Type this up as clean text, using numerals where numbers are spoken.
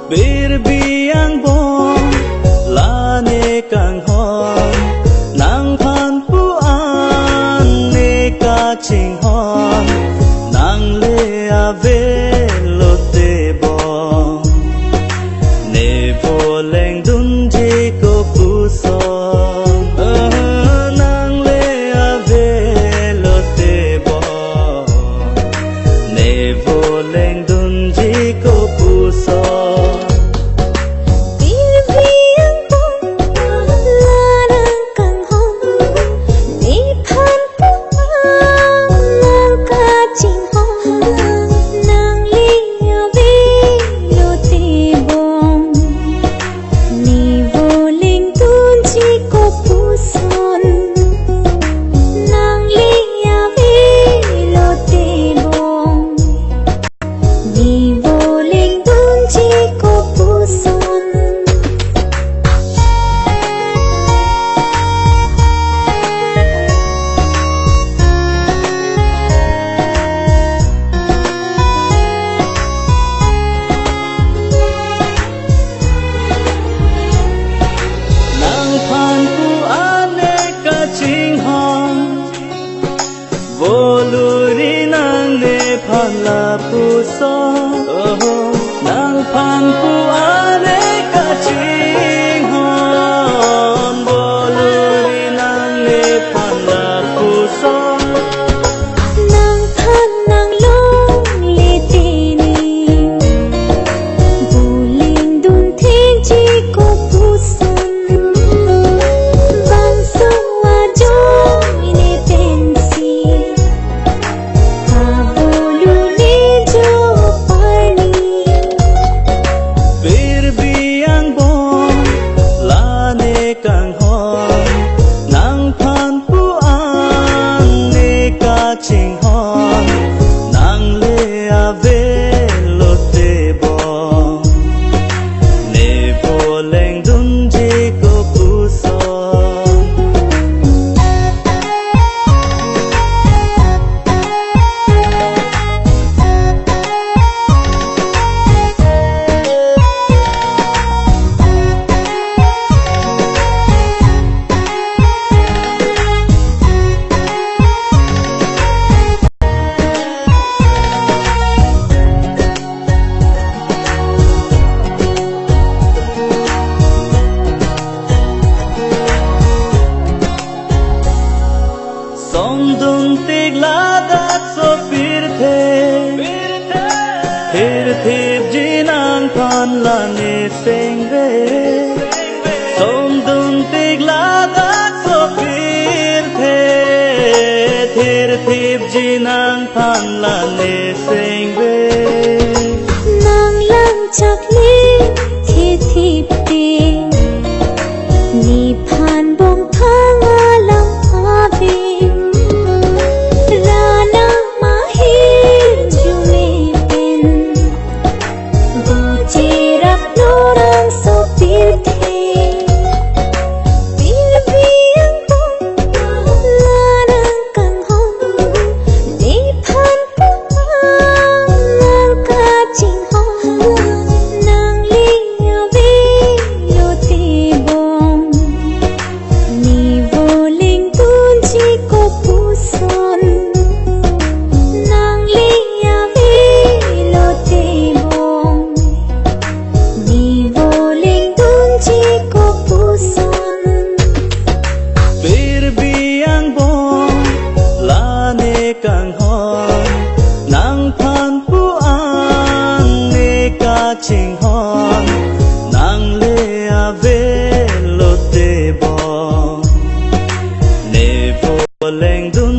Bir biang bom la ne kang hon nang phan pu an ne ka ching hon nang le a ve lo te bom ne vo leng dun ji ko pu son nang le a ve lo te bom ne vo leng dun ji ko pu son. Voluri nang ne phan la pu so nang phan pu ane ka ching hon voluri nang ne phan la pu so nang phan nang long le ti ni bu ling dun theng chi ko pu son bang so wa jo ne pen si kang hon nang phan pu an ne ka ching hon nang le a ve lo te bom ne vo leng dun ji ko pu son. Som dun tig la dat so phir thip ji nang phan la ne seng ve som dun tig la dat so phir thip ji nang phan la ne seng ve nang lang chak le thi thip te ni phan bong thang alam ave kang hon nang phan pu an ne ka ching hon nang le a ve lo te leng dun